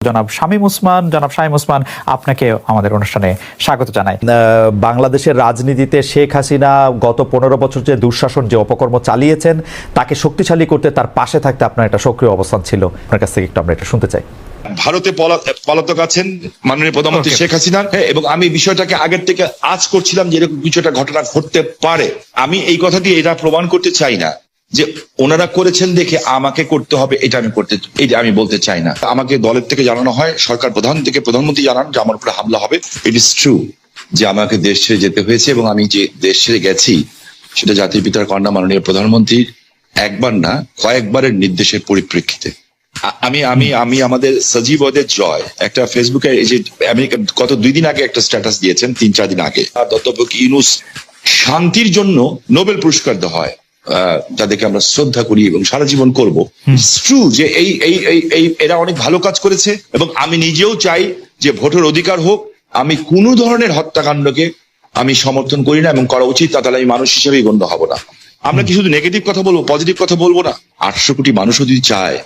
জনাব শামীম ওসমান, আপনাকে আমাদের অনুষ্ঠানে স্বাগত জানাই। বাংলাদেশের রাজনীতিতে শেখ হাসিনা গত 15 বছর যে দুঃশাসন, যে অপকর্ম চালিয়েছেন, তাকে শক্তিশালী করতে, তার পাশে থাকতে আপনার একটা সক্রিয় অবস্থান ছিল। আপনার কাছ থেকে একটু আমরা এটা শুনতে চাই। ভারতে পলাতক আছেন মাননীয় প্রধানমন্ত্রী শেখ হাসিনা, এবং আমি বিষয়টাকে আগের থেকে আজ করছিলাম যে এরকম কিছু একটা ঘটনা ঘটতে পারে। আমি এই কথা দিয়ে এটা প্রমাণ করতে চাই না যে ওনারা করেছেন দেখে আমাকে করতে হবে, এটা আমি বলতে চাই না। আমাকে দলের থেকে জানানো হয়, সরকার প্রধান থেকে প্রধানমন্ত্রী জানান যে আমার উপরে হামলা হবে। ইট ইজ ট্রু যে আমাকে দেশ ছেড়ে যেতে হয়েছে, এবং আমি যে দেশ ছেড়ে গেছি সেটা জাতির পিতার কন্যা মাননীয় প্রধানমন্ত্রীর একবার না কয়েকবারের নির্দেশের পরিপ্রেক্ষিতে। আমি আমাদের সজীব ওদের জয় একটা ফেসবুকে এই যে আমেরিকা গত 2 দিন আগে একটা স্ট্যাটাস দিয়েছেন, 3-4 দিন আগে, অধ্যাপক ইউনূস শান্তির জন্য নোবেল পুরস্কার দেওয়া হয়, যাদেরকে আমরা শ্রদ্ধা করি এবং সারা জীবন করবো। ট্রু যে এই এরা অনেক ভালো কাজ করেছে, এবং আমি নিজেও চাই যে ভোটের অধিকার হোক। আমি কোনো ধরনের হত্যাকাণ্ডকে আমি সমর্থন করি না, এবং করা উচিত, তাহলে আমি মানুষ হিসেবেই গণ্য হব না। আমরা কি শুধু নেগেটিভ কথা বলবো, পজিটিভ কথা বলবো না? 800 কোটি মানুষও যদি চায়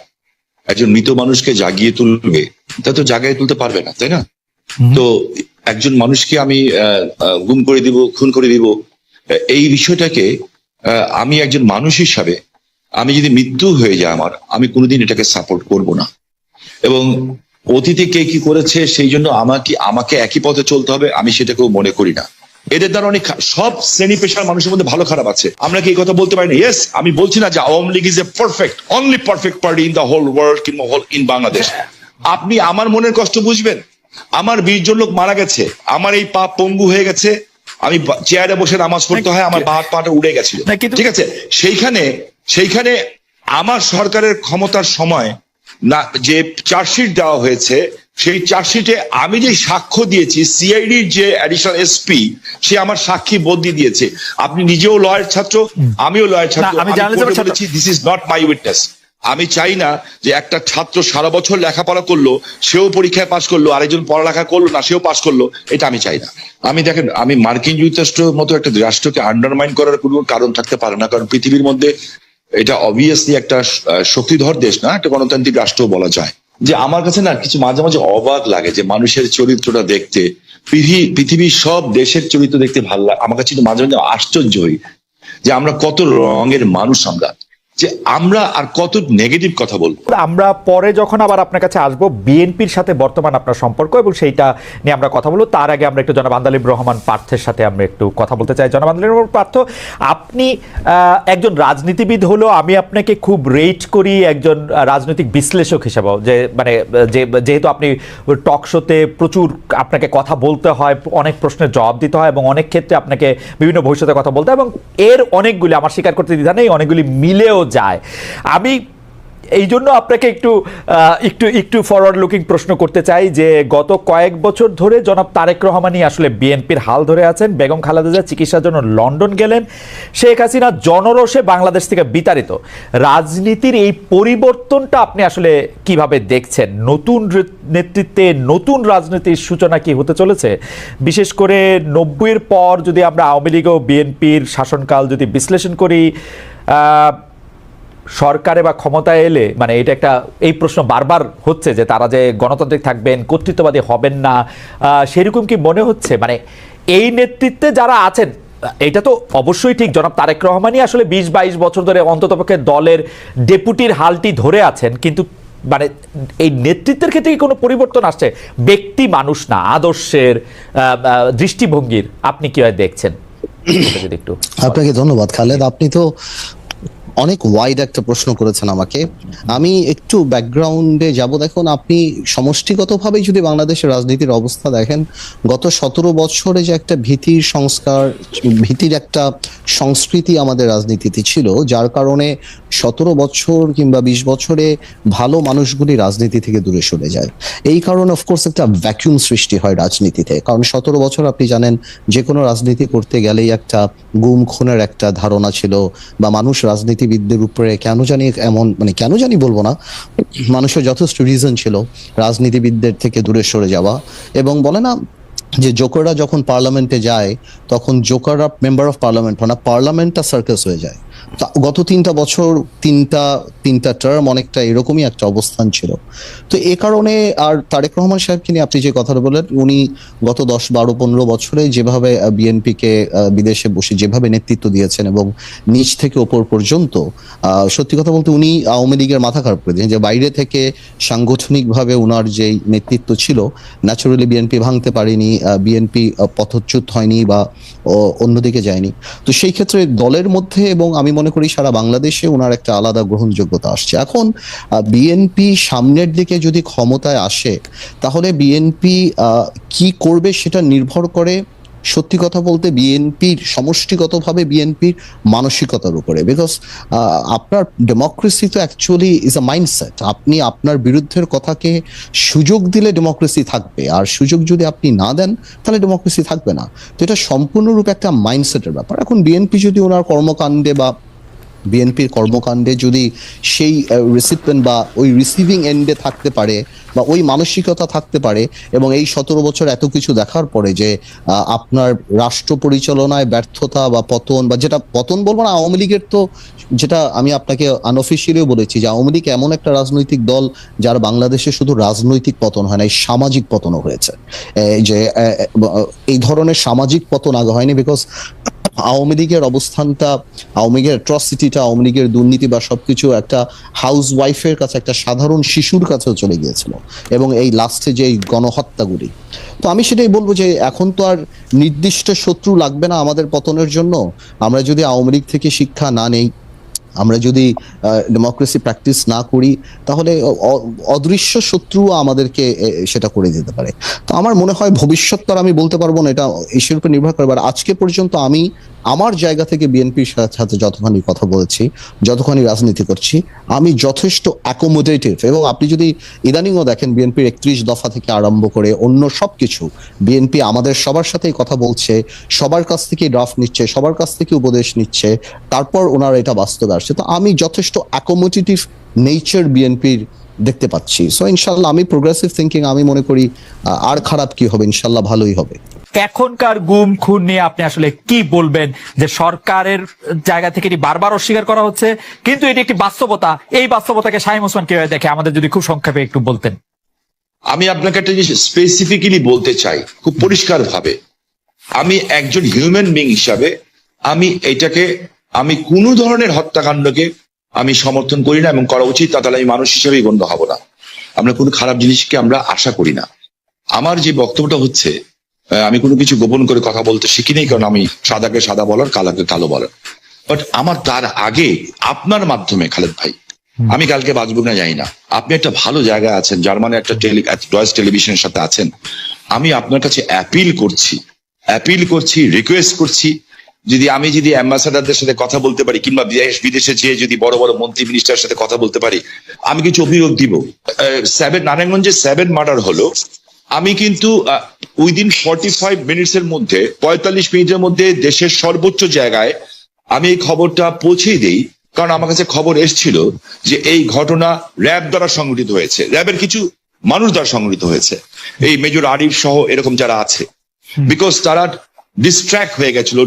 একজন মৃত মানুষকে জাগিয়ে তুলবে, তা তো জাগিয়ে তুলতে পারবে না, তাই না? তো একজন মানুষকে আমি গুম করে দিব, খুন করে দিব, এই বিষয়টাকে আমি একজন মানুষ হিসাবে, আমি যদি মৃত্যু হয়ে যায় আমার, আমি কোনোদিন এটাকে সাপোর্ট করব না। এবং অতীতে কে কি করেছে সেই জন্য আমাকে একই পথে চলতে হবে, আমি সেটাকেও মনে করি না। এদের দ্বারা অনেক সব শ্রেণী পেশার মানুষের মধ্যে ভালো খারাপ আছে, আমরা কি এই কথা বলতে পারি না? ইয়েস, আমি বলছি না যে Awami League is a only perfect party in the whole world কিংবা ইন বাংলাদেশ। আপনি আমার মনের কষ্ট বুঝবেন। আমার 20 জন লোক মারা গেছে, আমার এই পা পঙ্গু হয়ে গেছে, আমি চেয়ারে বসে নামাজ পড়তে হয়, আমার বাঁ পাটা উড়ে গেছিল, ঠিক আছে? সেইখানে আমার সরকারের ক্ষমতার সময় না যে চার্জশিট দেওয়া হয়েছে, সেই চার্জশিটে আমি যে সাক্ষ্য দিয়েছি, সিআইডির যে অ্যাডিশনাল এসপি, সে আমার সাক্ষী বদলি দিয়েছে। আপনি নিজেও লয়ার ছাত্র, আমিও লয়ার ছাত্র, আমি বলেছি this is not my witness. আমি চাই না যে একটা ছাত্র সারা বছর লেখাপড়া করলো, সেও পরীক্ষায় পাশ করলো, আরেকজন পড়ালেখা করলো না, সেও পাশ করলো, এটা আমি চাই না। দেখেন, আমি মার্কিন যুক্তরাষ্ট্রের মতো একটা রাষ্ট্রকে আন্ডারমাইন করার কোনো কারণ থাকতে পারে না, কারণ পৃথিবীর মধ্যে এটা অবভিয়াসলি একটা শক্তিধর দেশ না, একটা গণতান্ত্রিক রাষ্ট্র বলা যায়। যে আমার কাছে না কিছু মাঝে মাঝে অবাক লাগে যে মানুষের চরিত্রটা দেখতে, পৃথিবীর সব দেশের চরিত্র দেখতে ভালো লাগে। আমার কাছে মাঝে মাঝে আশ্চর্য হই যে আমরা কত রঙের মানুষ, যে আমরা আর কত নেগেটিভ কথা বলবো। আমরা পরে যখন আবার আপনার কাছে আসবো, বিএনপির সাথে বর্তমান আপনার সম্পর্ক এবং সেইটা নিয়ে আমরা কথা বলবো, তার আগে আমরা একটু জনাব আন্দালিব রহমান পার্থের সাথে আমরা একটু কথা বলতে চাই। জনাব আন্দালিব রহমান পার্থ, আপনি একজন রাজনীতিবিদ হলেও আমি আপনাকে খুব রেট করি একজন রাজনৈতিক বিশ্লেষক হিসেবেও, যে মানে যেহেতু আপনি টক শোতে প্রচুর আপনাকে কথা বলতে হয়, অনেক প্রশ্নের জবাব দিতে হয়, এবং অনেক ক্ষেত্রে আপনাকে বিভিন্ন ভবিষ্যতে কথা বলতে হয়, এবং এর অনেকগুলি, আমার স্বীকার করতে দ্বিধা নেই, অনেকগুলি মিলেও যায়। আমি এই জন্য আপনাকে একটু ফরওয়ার্ড লুকিং প্রশ্ন করতে চাই যে গত কয়েক বছর ধরে জনাব তারেক রহমানই আসলে বিএনপির হাল ধরে আছেন। বেগম খালেদা জিয়া চিকিৎসার জন্য লন্ডন গেলেন, শেখ হাসিনা জনরোষে বাংলাদেশ থেকে বিতাড়িত। রাজনীতির এই পরিবর্তনটা আপনি আসলে কিভাবে দেখছেন? নতুন নেতৃত্বে নতুন রাজনীতির সূচনা কি হতে চলেছে? বিশেষ করে 90-এর পর যদি আমরা আওয়ামী লীগ ও বিএনপির শাসনকাল যদি বিশ্লেষণ করি, সরকারে বা ক্ষমতায় এলে মানে এটা একটা এই প্রশ্ন বারবার হচ্ছে যে তারা যে গণতান্ত্রিক থাকবেন, কর্তৃত্ববাদী হবেন না, সেরকম কি মনে হচ্ছে? মানে এই নেতৃত্বে যারা আছেন, এটা তো অবশ্যই ঠিক, জনাব তারেক রহমানই আসলে 20-22 বছর ধরে অন্ততপক্ষে দলের ডেপুটির হালটি ধরে আছেন, কিন্তু মানে এই নেতৃত্বের ক্ষেত্রে কি কোনো পরিবর্তন আসছে? ব্যক্তি মানুষ না, আদর্শের, দৃষ্টিভঙ্গির আপনি কিভাবে দেখছেন? একটু আপনাকে ধন্যবাদ খালেদ, আপনি তো অনেক ওয়াইড একটা প্রশ্ন করেছেন আমাকে। আমি একটু ব্যাকগ্রাউন্ডে যাব। দেখুন, আপনি সমষ্টিগতভাবেই যদি বাংলাদেশের রাজনীতির অবস্থা দেখেন, গত 17 বছরে যে একটা ভীতির সংস্কার, ভীতির একটা সংস্কৃতি আমাদের রাজনীতিতে ছিল, যার কারণে 17 বছর কিংবা 20 বছরে ভালো মানুষগুলি রাজনীতি থেকে দূরে সরে যায়। এই কারণে অফকোর্স একটা ভ্যাকুয়াম সৃষ্টি হয় রাজনীতিতে, কারণ 17 বছর আপনি জানেন যে কোনো রাজনীতি করতে গেলেই একটা গুম খুনের একটা ধারণা ছিল, বা মানুষ রাজনীতিবিদদের উপরে কেন জানি বলবো না, মানুষের যথেষ্ট রিজন ছিল রাজনীতিবিদদের থেকে দূরে সরে যাওয়া। এবং বলে না যে জোকাররা যখন পার্লামেন্টে যায় তখন জোকাররা মেম্বার অফ পার্লামেন্ট হয় না, পার্লামেন্টটা সার্কাস হয়ে যায়। গত 3টা বছর তিনটা টার্ম অনেকটা এরকমই একটা অবস্থান ছিল। তো এ কারণে আর তারেক রহমান সাহেবকে নিয়ে আপনি যে কথাটা বললেন, উনি গত 10, 12, 15 বছরে যেভাবে বিএনপিকে বিদেশে বসে যেভাবে নেতৃত্ব দিয়েছেন এবং নিচ থেকে ওপর পর্যন্ত, সত্যি কথা বলতে উনি আওয়ামী লীগের মাথা খারাপ করে দিয়েছেন। যে বাইরে থেকে সাংগঠনিকভাবে উনার যেই নেতৃত্ব ছিল, ন্যাচুরালি বিএনপি ভাঙতে পারেনি, বিএনপি পথচ্যুত হয়নি বা অন্যদিকে যায়নি। তো সেই ক্ষেত্রে দলের মধ্যে এবং আমি মনে করি সারা বাংলাদেশে ওনার একটা আলাদা গ্রহণযোগ্যতা আসছে। এখন বিএনপি সামনের দিকে যদি ক্ষমতায় আসে, তাহলে বিএনপি কি করবে সেটা নির্ভর করে সত্যি কথা বলতে বিএনপির সমষ্টিগতভাবে বিএনপির মানসিকতার উপরে। বিকজ আপনার ডেমোক্রেসি তো অ্যাকচুয়ালি ইজ আ মাইন্ডসেট। আপনি আপনার বিরুদ্ধের কথাকে সুযোগ দিলে ডেমোক্রেসি থাকবে, আর সুযোগ যদি আপনি না দেন তাহলে ডেমোক্রেসি থাকবে না। তো এটা সম্পূর্ণরূপে একটা মাইন্ডসেটের ব্যাপার। এখন বিএনপি যদি ওনার কর্মকাণ্ডে বা বিএনপির কর্মকাণ্ডে যদি সেই রিসিপিয়েন্ট বা ওই রিসিভিং এন্ডে থাকতে পারে বা ওই মানসিকতা থাকতে পারে, এবং এই 17 বছর এত কিছু দেখার পরে যে আপনার রাষ্ট্র পরিচালনায় ব্যর্থতা বা পতন, বা যেটা পতন বলবো না, আওয়ামী লীগের তো, যেটা আমি আপনাকে আনঅফিসিয়ালিও বলেছি যে আওয়ামী লীগ এমন একটা রাজনৈতিক দল যার বাংলাদেশে শুধু রাজনৈতিক পতন হয় না, এই সামাজিক পতনও হয়েছে। যে এই ধরনের সামাজিক পতন আগে হয়নি। বিকজ আওয়ামী লীগের অবস্থানটা, আওয়ামী লীগের অ্যাট্রসিটিটা, আওয়ামী লীগের দুর্নীতি বা সবকিছু একটা হাউস ওয়াইফের কাছে, একটা সাধারণ শিশুর কাছেও চলে গিয়েছিল, এবং এই লাস্টে যে গণহত্যাগুলি। তো আমি সেটাই বলবো যে এখন তো আর নির্দিষ্ট শত্রু লাগবে না আমাদের পতনের জন্য। আমরা যদি আওয়ামী লীগ থেকে শিক্ষা না নেই, আমরা যদি ডেমোক্রেসি প্র্যাকটিস না করি, তাহলে অদৃশ্য শত্রু আমাদেরকে সেটা করে দিতে পারে। তো আমার মনে হয় ভবিষ্যৎ তো আর আমি বলতে পারবো না, এটা ইস্যুর উপর নির্ভর করে। আজকে পর্যন্ত আমি আমার জায়গা থেকে বিএনপির সাথে যতখানি কথা বলছি, যতখানি রাজনীতি করছি, আমি যথেষ্ট অ্যাকোমোডেটিভ। এবং আপনি যদি ইদানিংও দেখেন বিএনপির 31 দফা থেকে আরম্ভ করে অন্য সবকিছু, বিএনপি আমাদের সবার সাথেই কথা বলছে, সবার কাছ থেকে ড্রাফট নিচ্ছে, সবার কাছ থেকে উপদেশ নিচ্ছে, তারপর ওনারা এটা বাস্তবে আসছে। তো আমি যথেষ্ট অ্যাকোমোডেটিভ নেচার বিএনপির দেখতে পাচ্ছি। সো ইনশাল্লাহ আমি প্রোগ্রেসিভ থিঙ্কিং, আমি মনে করি আর খারাপ কি হবে, ইনশাল্লাহ ভালোই হবে। এখনকার গুম খুন নিয়ে আপনি আসলে কি বলবেন? যে সরকারের জায়গা থেকে এটি বারবার অস্বীকার করা হচ্ছে, কিন্তু এটি একটি বাস্তবতা। এই বাস্তবতাকে শামীম ওসমান কিভাবে দেখে, আমাদের যদি খুব সংক্ষেপে একটু বলতেন। আমি আপনাকে একটা জিনিস স্পেসিফিক্যালি বলতে চাই খুব পরিষ্কার ভাবে। আমি একজন হিউম্যান বিং হিসাবে আমি কোনো ধরনের হত্যাকাণ্ডকে আমি সমর্থন করি না, এবং করা উচিত না, তাহলে আমি মানুষ হিসেবেই গণ্য হব না। আমরা কোনো খারাপ জিনিসকে আমরা আশা করি না। আমার যে বক্তব্যটা হচ্ছে, আমি কোনো কিছু গোপন করে কথা বলতে শিখি নেই, কারণ আমি সাদাকে সাদা বলার, কালাকে কালো বলার। বাট আমার তার আগে আপনার মাধ্যমে খালেদ ভাই, আমি কালকে বাঁচবো না জানি না, আপনি একটা ভালো জায়গায় আছেন, জার্মানি একটা ডয়েচ টেলিভিশনের সাথে আছেন। আমি আপনার কাছে অ্যাপিল করছি, রিকোয়েস্ট করছি, আমি যদি অ্যাম্বাসাডারদের সাথে কথা বলতে পারি, কিংবা বিদেশে যেয়ে যদি বড় বড় মন্ত্রী মিনিস্টারের সাথে কথা বলতে পারি, আমি কিছু অভিযোগ দিব। নারায়ণগঞ্জে 7 মার্ডার হলো, আমি কিন্তু উইদিন 45 মিনিটসের মধ্যে, 45 মিনিটের মধ্যে দেশের সর্বোচ্চ জায়গায় আমি এই খবরটা পৌঁছেই দেই। কারণ আমার কাছে খবর এসেছিল যে এই ঘটনা র্যাব দ্বারা সংঘটিত হয়েছে, র্যাবের কিছু মানুষ দ্বারা সংঘটিত হয়েছে, এই মেজর আরিফ সহ এরকম যারা আছে। বিকজ তারা ডিস্ট্র্যাক্ট হয়ে গেছিল,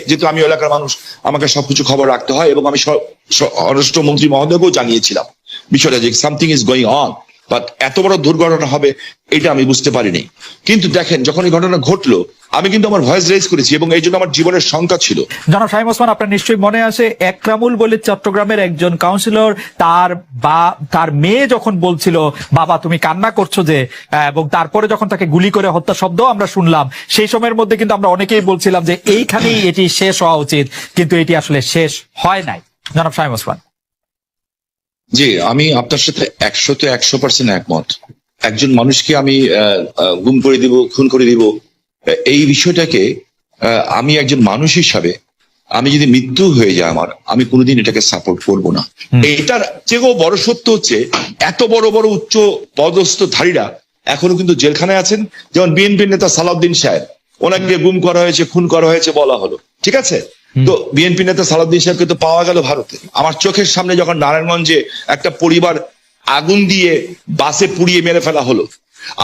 যেহেতু আমি এলাকার মানুষ, আমাকে সবকিছু খবর রাখতে হয়, এবং আমি স্বরাষ্ট্রমন্ত্রী মহোদয়কেও জানিয়েছিলাম বিষয়টা, যে something is going on. But এত বড় দুর্ঘটনা হবে এটা আমি বুঝতে পারিনি। কিন্তু দেখেন, যখন এই ঘটনা ঘটলো, আমি কিন্তু আমার ভয়েস রেজ করেছি, এবং এই জন্য আমার জীবনের শঙ্কা ছিল। জনাব শামীম ওসমান, আপনার নিশ্চয়ই মনে আছে একরামুল বলে চট্টগ্রামের একজন কাউন্সিলর, তার মেয়ে যখন বলছিল বাবা তুমি কান্না করছো যে, এবং তারপরে যখন তাকে গুলি করে হত্যা শব্দ আমরা শুনলাম, সেই সময়ের মধ্যে কিন্তু আমরা অনেকেই বলছিলাম যে এইখানেই এটি শেষ হওয়া উচিত, কিন্তু এটি আসলে শেষ হয় নাই। জনাব শামীম ওসমান। জি, আমি আপনার সাথে 100% একমত। একজন মানুষকে আমি গুম করে দিব, খুন করে দিব, এই বিষয়টাকে আমি একজন মানুষ হিসাবে, আমি যদি মৃত্যু হয়ে যায় আমার, আমি কোনোদিন এটাকে সাপোর্ট করব না। এটার চেয়েও বড় সত্য হচ্ছে, এত বড় বড় উচ্চ পদস্থধারীরা এখনো কিন্তু জেলখানায় আছেন। যেমন বিএনপির নেতা সালাউদ্দিন সাহেব, ওনাকে গুম করা হয়েছে, খুন করা হয়েছে বলা হলো, ঠিক আছে। তো বিএনপি নেতা সালাউদ্দিন সাহেবকে তো পাওয়া গেল ভারতে। আমার চোখের সামনে যখন নারায়ণগঞ্জে একটা পরিবার আগুন দিয়ে বাসে পুড়িয়ে মেরে ফেলা হলো,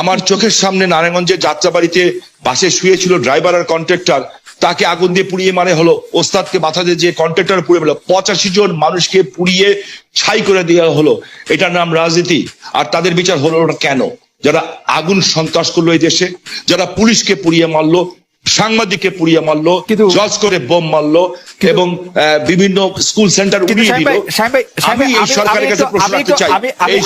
আমার চোখের সামনে নারায়ণগঞ্জের যাত্রাবাড়িতে বাসে শুয়েছিল ড্রাইভার আর কন্ট্রাক্টর, তাকে আগুন দিয়ে পুড়িয়ে মানে হলো, ওস্তাদকে মাথা দিয়ে যে কন্ট্রাক্টর পুড়িয়ে হলো, 85 জন মানুষকে পুড়িয়ে ছাই করে দেওয়া হলো। এটার নাম রাজনীতি? আর তাদের বিচার হলো না কেন? যারা আগুন সন্ত্রাস করলো এই দেশে, যারা পুলিশকে পুড়িয়ে মারলো, সাংবাদিককে পুড়িয়ে মারলো, কিন্তু- জজ করে বোম মারলো এবং বিভিন্ন স্কুল সেন্টার কিন্তু উড়িয়ে সাহেব দিল। ভাই, সাহেব ভাই, আমি এই আমি- সরকারের আমি কাছে একটু- প্রশ্ন আমি রাখতে একটু- চাই, আমি- আমি- এই